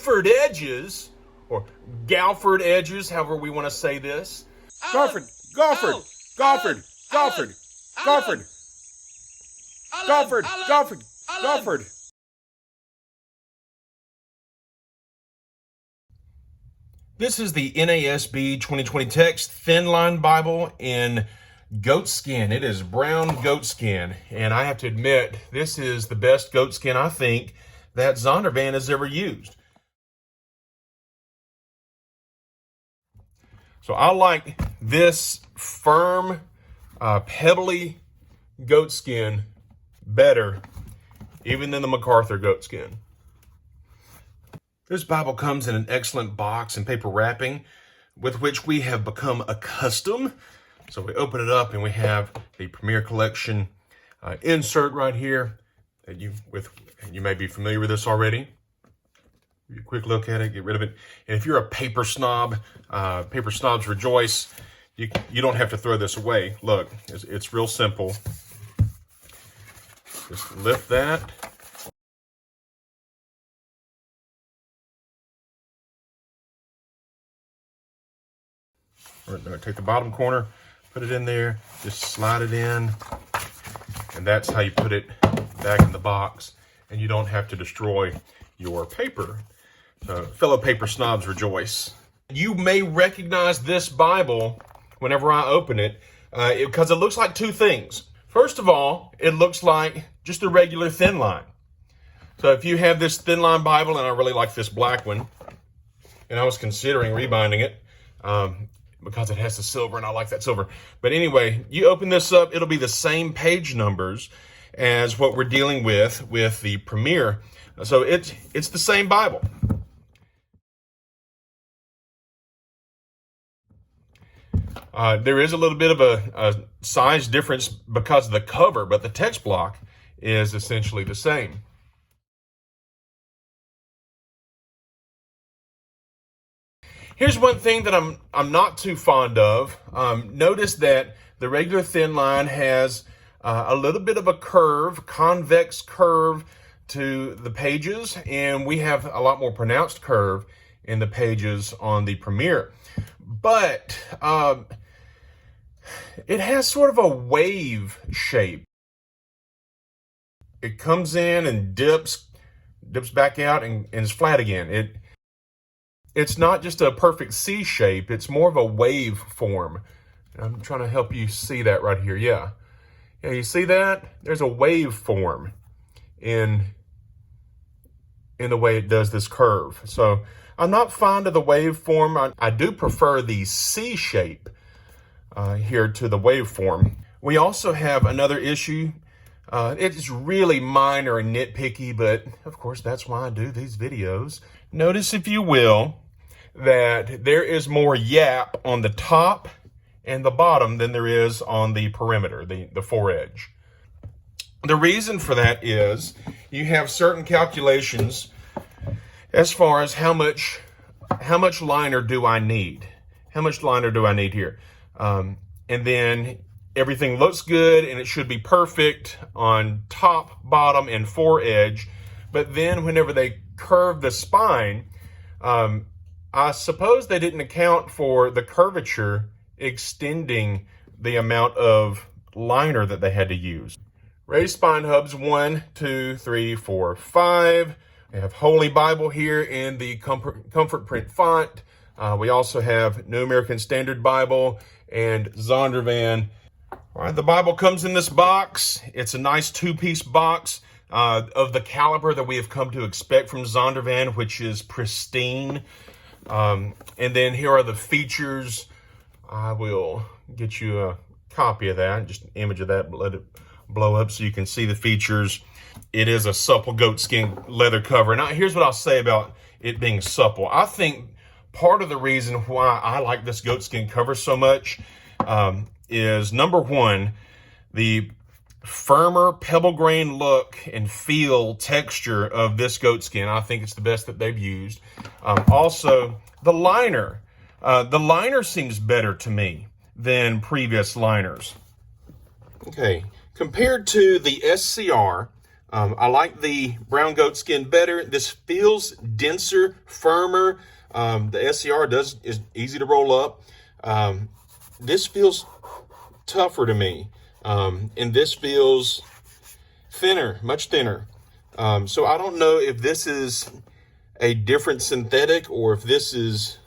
Galford edges, or Galford edges, however we want to say this. Garford. This is the NASB 2020 text Thinline Bible in goatskin. It is brown goatskin, and I have to admit, this is the best goatskin I think that Zondervan has ever used. So I like this firm, pebbly goatskin better even than the MacArthur goatskin. This Bible comes in an excellent box and paper wrapping with which we have become accustomed. So we open it up and we have the Premier Collection insert right here. You may be familiar with this already. Give you a quick look at it, get rid of it. And if you're a paper snob, paper snobs rejoice. You don't have to throw this away. Look, it's real simple. Just lift that. We're going to take the bottom corner, put it in there, just slide it in, and that's how you put it back in the box, and you don't have to destroy your paper. So, fellow paper snobs rejoice. You may recognize this Bible whenever I open it, because it looks like two things. First of all, it looks like just a regular Thinline. So if you have this Thinline Bible, and I really like this black one, and I was considering rebinding it, because it has the silver, and I like that silver. But anyway, you open this up, it'll be the same page numbers as what we're dealing with the Premier. So it's the same Bible. There is a little bit of a size difference because of the cover, but the text block is essentially the same. Here's one thing that I'm not too fond of. Notice that the regular Thinline has a little bit of a curve, convex curve to the pages, and we have a lot more pronounced curve in the pages on the Premier. But it has sort of a wave shape. It comes in and dips back out and is flat again. It's not just a perfect C shape, it's more of a wave form. I'm trying to help you see that right here. Yeah, you see that? There's a wave form in the way it does this curve. So I'm not fond of the wave form. I do prefer the C shape here to the wave form. We also have another issue. It's really minor and nitpicky, but of course that's why I do these videos. Notice, if you will, that there is more yap on the top and the bottom than there is on the perimeter, the foredge. The reason for that is you have certain calculations as far as how much liner do I need? How much liner do I need here? And then everything looks good and it should be perfect on top, bottom, and foredge. But then whenever they curve the spine, I suppose they didn't account for the curvature extending the amount of liner that they had to use. Raised spine hubs, 1, 2, 3, 4, 5. We have Holy Bible here in the comfort print font. We also have New American Standard Bible and Zondervan. All right, the Bible comes in this box. It's a nice two-piece box of the caliber that we have come to expect from Zondervan, which is pristine. And then here are the features. I will get you a copy of that, just an image of that, let it blow up so you can see the features. It is a supple goatskin leather cover. Now, here's what I'll say about it being supple. I think part of the reason why I like this goatskin cover so much is, number one, the firmer pebble grain look and feel texture of this goatskin. I think it's the best that they've used. Also, the liner. The liner seems better to me than previous liners. Okay, compared to the SCR, I like the brown goatskin better. This feels denser, firmer. The SCR is easy to roll up. This feels tougher to me. And this feels thinner, much thinner. So I don't know if this is a different synthetic or if this is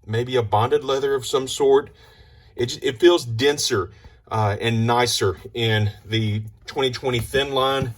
maybe a bonded leather of some sort. It feels denser and nicer in the 2020 Thinline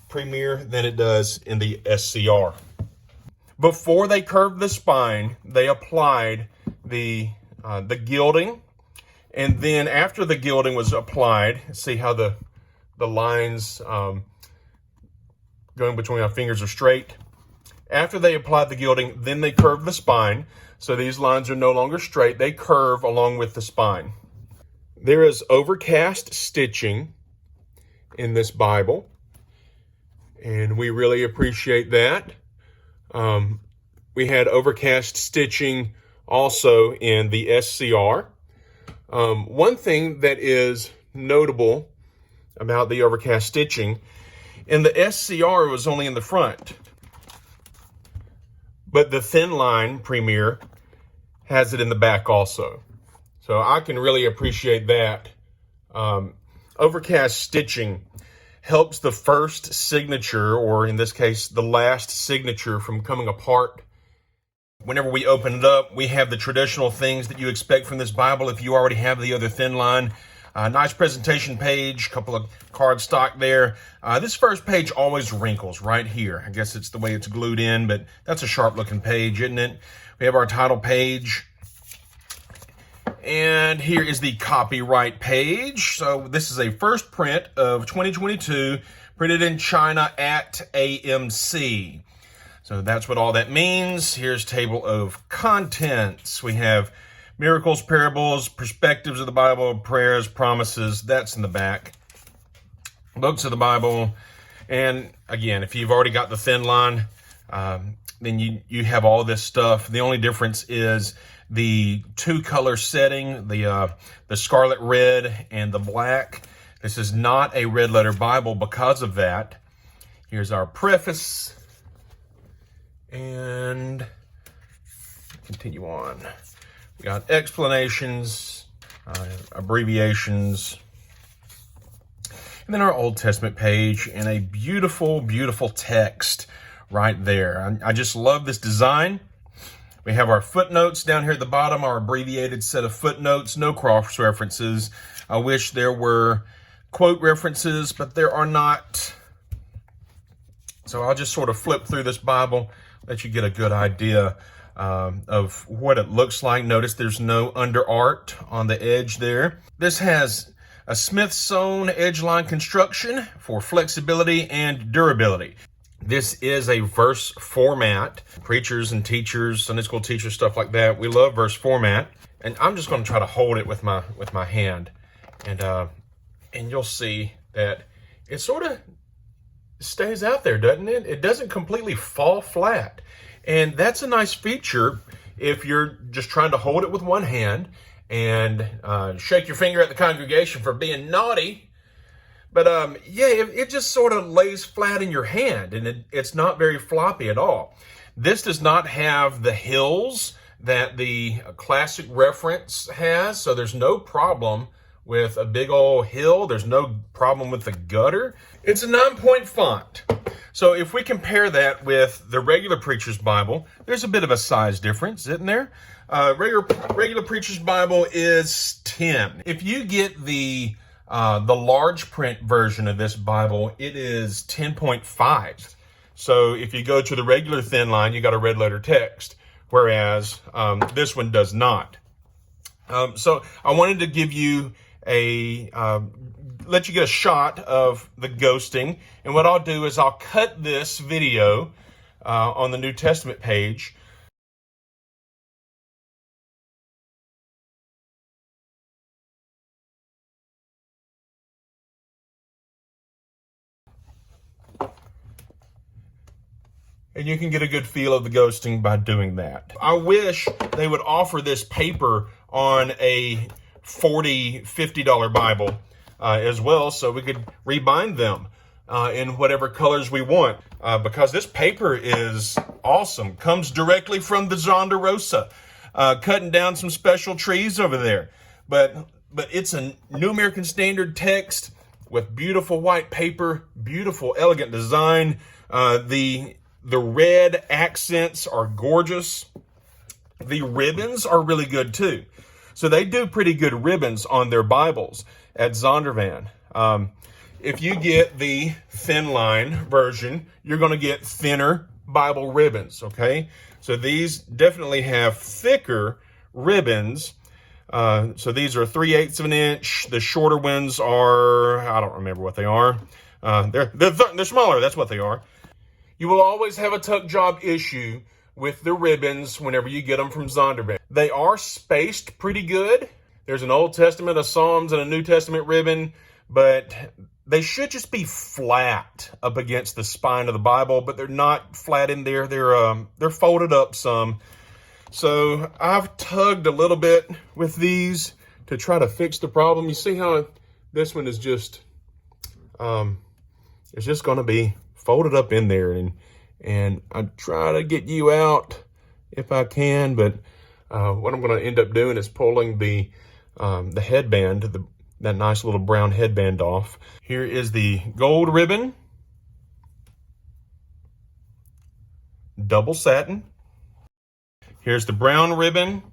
Premier than it does in the SCR. Before they curved the spine, they applied the gilding, and then after the gilding was applied, see how the lines going between my fingers are straight. After they applied the gilding, then they curved the spine. So these lines are no longer straight. They curve along with the spine. There is overcast stitching in this Bible, and we really appreciate that. We had overcast stitching also in the SCR. One thing that is notable about the overcast stitching, in the SCR it was only in the front, but the Thinline Premier has it in the back also. So I can really appreciate that. Overcast stitching helps the first signature, or in this case, the last signature, from coming apart. Whenever we open it up, we have the traditional things that you expect from this Bible if you already have the other Thinline. Nice presentation page, couple of cardstock there. This first page always wrinkles right here. I guess it's the way it's glued in, but that's a sharp looking page, isn't it? We have our title page. And here is the copyright page. So this is a first print of 2022, printed in China at AMC. So that's what all that means. Here's table of contents. We have miracles, parables, perspectives of the Bible, prayers, promises. That's in the back. Books of the Bible. And again, if you've already got the Thinline, then you have all this stuff. The only difference is the two-color setting, the scarlet red and the black. This is not a red letter Bible because of that. Here's our preface. And continue on. We got explanations, abbreviations, and then our Old Testament page and a beautiful, beautiful text right there. I just love this design. We have our footnotes down here at the bottom, our abbreviated set of footnotes, no cross references. I wish there were quote references, but there are not. So I'll just sort of flip through this Bible, let you get a good idea of what it looks like. Notice there's no under art on the edge there. This has a Smith sewn edge line construction for flexibility and durability. This is a verse format. Preachers and teachers, Sunday school teachers, stuff like that, we love verse format. And I'm just going to try to hold it with my hand, and you'll see that it sort of stays out there, doesn't it? It doesn't completely fall flat, and that's a nice feature if you're just trying to hold it with one hand and shake your finger at the congregation for being naughty. But yeah, it just sort of lays flat in your hand, and it's not very floppy at all. This does not have the hills that the classic reference has, so there's no problem with a big old hill. There's no problem with the gutter. It's a 9-point font. So if we compare that with the regular Preacher's Bible, there's a bit of a size difference, isn't there? Regular Preacher's Bible is 10. If you get the large print version of this Bible, it is 10.5. So if you go to the regular Thinline, you got a red letter text, whereas this one does not. So I wanted to give you let you get a shot of the ghosting. And what I'll do is I'll cut this video on the New Testament page. And you can get a good feel of the ghosting by doing that. I wish they would offer this paper on a $40, $50 Bible as well, so we could rebind them. in whatever colors we want, because this paper is awesome. Comes directly from the Zondervan, cutting down some special trees over there. But it's a New American Standard text with beautiful white paper, beautiful, elegant design. The red accents are gorgeous. The ribbons are really good too. So they do pretty good ribbons on their Bibles at Zondervan. If you get the Thinline version, you're going to get thinner Bible ribbons, okay? So these definitely have thicker ribbons. So these are 3/8 of an inch. The shorter ones are, I don't remember what they are. They're smaller, that's what they are. You will always have a tuck job issue with the ribbons whenever you get them from Zondervan. They are spaced pretty good. There's an Old Testament, a Psalms, and a New Testament ribbon, but they should just be flat up against the spine of the Bible, but they're not flat in there. They're folded up some. So I've tugged a little bit with these to try to fix the problem. You see how this one is just, it's just going to be folded up in there, and I try to get you out if I can, but what I'm going to end up doing is pulling the headband, that nice little brown headband off. Here is the gold ribbon, double satin. Here's the brown ribbon.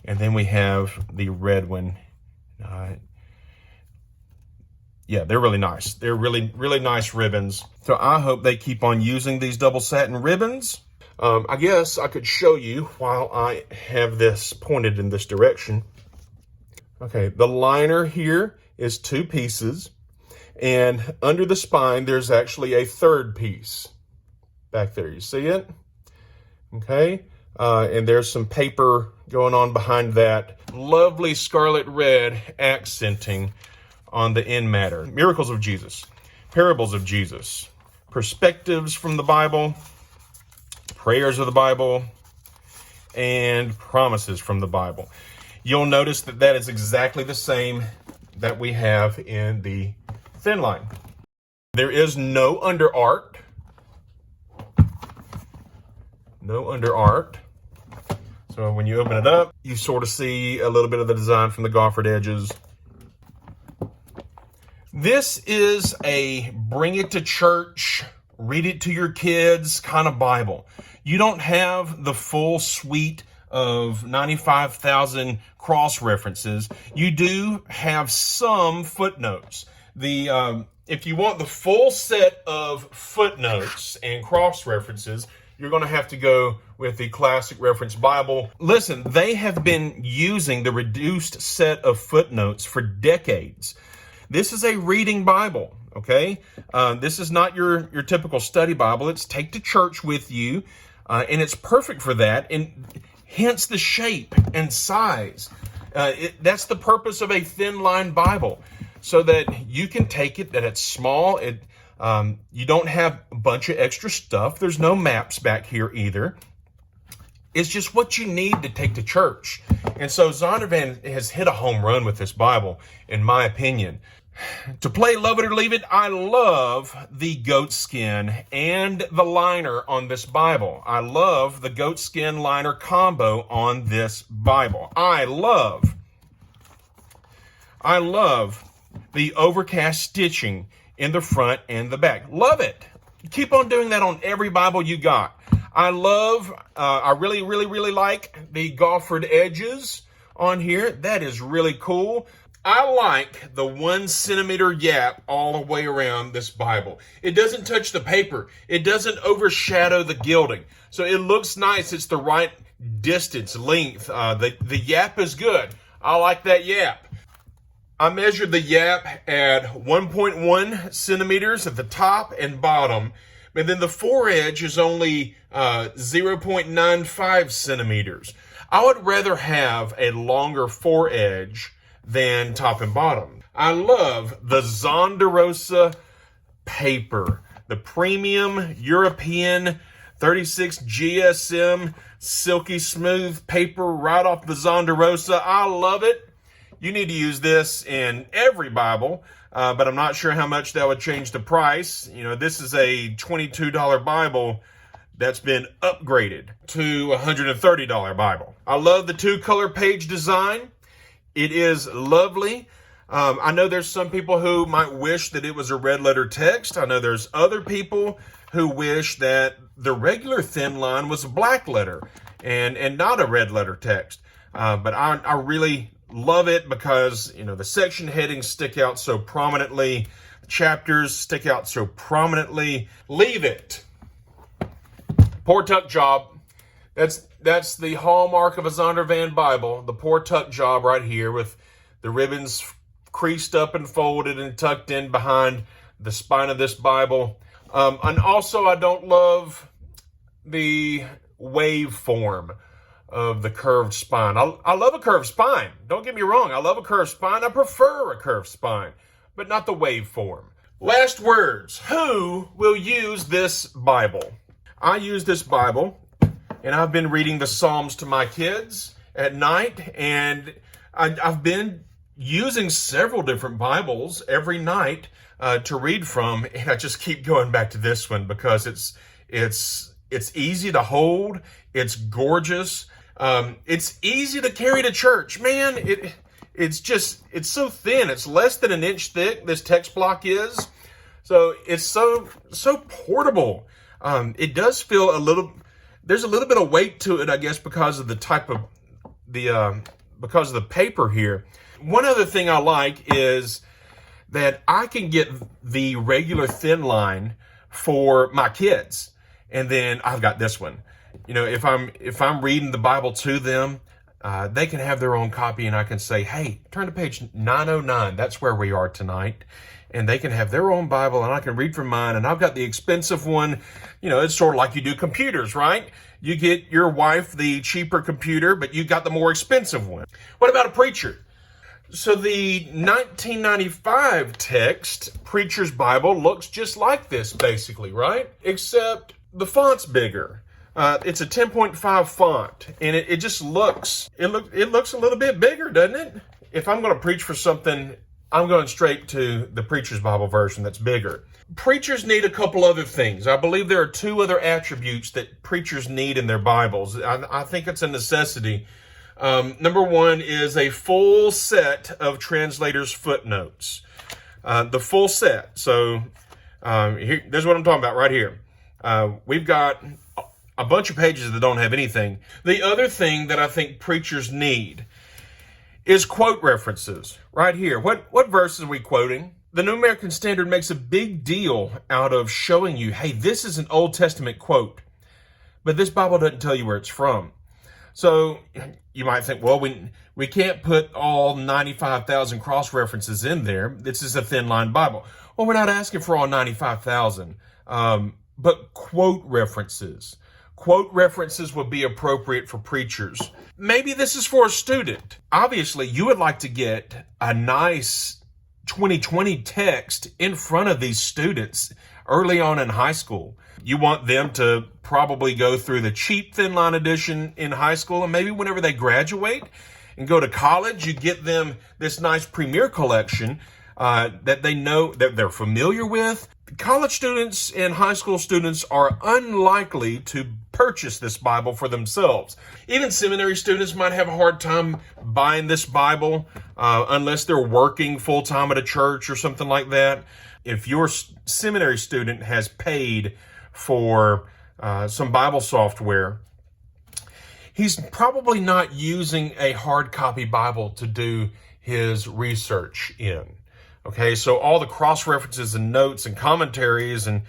And then we have the red one. Yeah, they're really nice. They're really, really nice ribbons. So I hope they keep on using these double satin ribbons. I guess I could show you while I have this pointed in this direction. Okay, the liner here is 2 pieces. And under the spine, there's actually a 3rd piece back there. You see it? Okay. And there's some paper going on behind that. Lovely scarlet red accenting on the end matter. Miracles of Jesus, parables of Jesus, perspectives from the Bible, prayers of the Bible, and promises from the Bible. You'll notice that that is exactly the same that we have in the Thinline. There is no under art. No under art. So when you open it up, you sort of see a little bit of the design from the goffered edges. This is a bring it to church, read it to your kids kind of Bible. You don't have the full suite of 95,000 cross references. You do have some footnotes. If you want the full set of footnotes and cross references, you're going to have to go with the Classic Reference Bible. Listen, they have been using the reduced set of footnotes for decades. This is a reading Bible, okay? This is not your typical study Bible. It's take to church with you, and it's perfect for that, and hence the shape and size. That's the purpose of a Thinline Bible, so that you can take it, that it's small. You don't have a bunch of extra stuff. There's no maps back here either. It's just what you need to take to church. And so Zondervan has hit a home run with this Bible, in my opinion. To play Love It or Leave It, I love the goatskin and the liner on this Bible. I love the goatskin liner combo on this Bible. I love the Overcast stitching in the front and the back. Love it. Keep on doing that on every Bible you got. I really, really, really like the goffered edges on here. That is really cool. I like the 1 centimeter gap all the way around this Bible. It doesn't touch the paper. It doesn't overshadow the gilding. So it looks nice. It's the right distance, length. The yap is good. I like that yap. I measured the yap at 1.1 centimeters at the top and bottom, but then the foredge is only 0.95 centimeters. I would rather have a longer foredge than top and bottom. I love the Zondervan paper, the premium European 36 GSM silky smooth paper right off the Zondervan. I love it. You need to use this in every Bible, but I'm not sure how much that would change the price. You know, this is a $22 Bible that's been upgraded to a $130 Bible. I love the 2-color page design. It is lovely. I know there's some people who might wish that it was a red letter text. I know there's other people who wish that the regular Thinline was a black letter and not a red letter text. But I really love it because, you know, the section headings stick out so prominently. The chapters stick out so prominently. Leave it. Poor tuck job. That's the hallmark of a Zondervan Bible. The poor tuck job right here with the ribbons creased up and folded and tucked in behind the spine of this Bible. And also I don't love the waveform of the curved spine. I love a curved spine. Don't get me wrong. I love a curved spine. I prefer a curved spine, but not the waveform. Last words. Who will use this Bible? I use this Bible, and I've been reading the Psalms to my kids at night, and I've been using several different Bibles every night to read from, and I just keep going back to this one because it's easy to hold, it's gorgeous, it's easy to carry to church. Man, it's so thin. It's less than an inch thick, this text block is. So it's so portable. It does feel there's a little bit of weight to it, I guess, because of the type of because of the paper here. One other thing I like is that I can get the regular Thinline for my kids, and then I've got this one. You know, if I'm reading the Bible to them, they can have their own copy, and I can say, hey, turn to page 909. That's where we are tonight. And they can have their own Bible, and I can read from mine. And I've got the expensive one. You know, it's sort of like you do computers, right? You get your wife the cheaper computer, but you got the more expensive one. What about a preacher? So the 1995 text, Preacher's Bible, looks just like this, basically, right? Except the font's bigger. It's a 10.5 font, and it just looks, it looks a little bit bigger, doesn't it? If I'm going to preach for something, I'm going straight to the Preacher's Bible version that's bigger. Preachers need a couple other things. I believe there are 2 other attributes that preachers need in their Bibles. I think it's a necessity. Number 1 is a full set of Translators Footnotes. The full set. So there's what I'm talking about right here. We've got a bunch of pages that don't have anything. The other thing that I think preachers need is quote references right here. What verse are we quoting? The New American Standard makes a big deal out of showing you, hey, this is an Old Testament quote, but this Bible doesn't tell you where it's from. So you might think, well, we can't put all 95,000 cross references in there. This is a Thinline Bible. Well, we're not asking for all 95,000, but quote references. Quote references would be appropriate for preachers. Maybe this is for a student. Obviously, you would like to get a nice 2020 text in front of these students early on in high school. You want them to probably go through the cheap Thinline edition in high school, and maybe whenever they graduate and go to college, you get them this nice premier collection that they know, that they're familiar with. College students and high school students are unlikely to purchase this Bible for themselves. Even seminary students might have a hard time buying this Bible unless they're working full-time at a church or something like that. If your seminary student has paid for some Bible software, he's probably not using a hard copy Bible to do his research in. Okay, so all the cross references and notes and commentaries and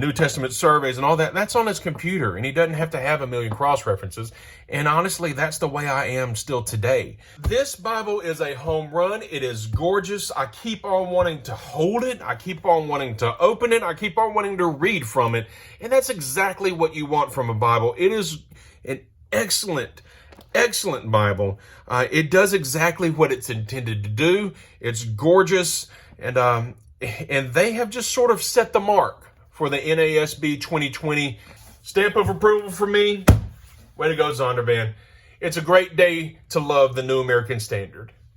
New Testament surveys and all that, that's on his computer, and he doesn't have to have a million cross references. And honestly, that's the way I am still today. This Bible is a home run. It is gorgeous. I keep on wanting to hold it. I keep on wanting to open it. I keep on wanting to read from it. And that's exactly what you want from a Bible. It is an excellent Bible. It does exactly what it's intended to do. It's gorgeous, and they have just sort of set the mark for the NASB 2020. Stamp of approval for me. Way to go, Zondervan. It's a great day to love the New American Standard.